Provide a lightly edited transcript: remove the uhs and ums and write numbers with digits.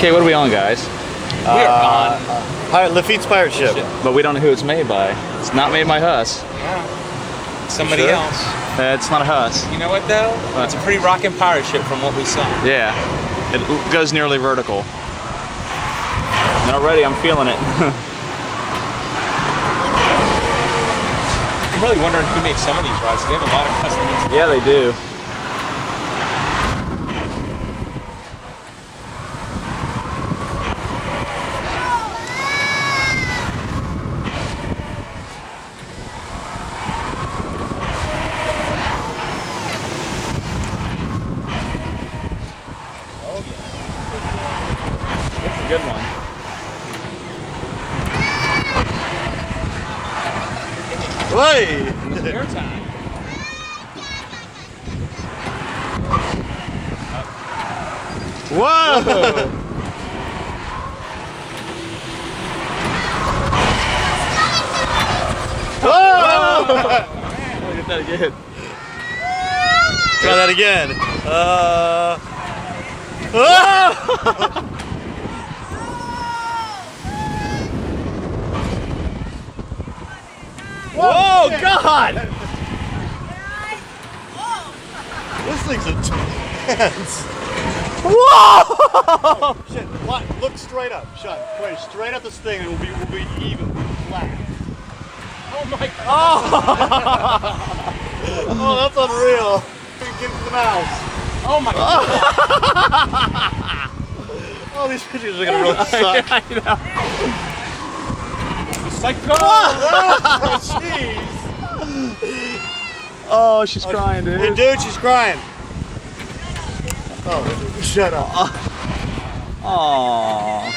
Okay, what are we on, guys? We're on Lafitte's pirate ship. But we don't know who it's made by. It's not made by Huss. somebody Sure? else. It's not a Huss. You know what though? What? It's a pretty rockin' pirate ship from what we saw. Yeah, it goes nearly vertical. And already I'm feeling it. I'm really wondering who makes some of these rods. They have a lot of custom. Yeah, they do. That's a good one. Hey! Air time. Whoa! Whoa! Get that again. Try that again. Whoa, God! This thing's intense. Whoa! Shit, look straight up, Sean. Wait, straight up this thing and we'll be even, flat. Oh my god. Oh, that's unreal. Get to the mouse. Oh my god. Oh, these pictures are gonna really suck. I know. Psycho. Oh, jeez. Oh, she's crying, dude. Hey, dude, she's crying. Oh, shut up. Aww.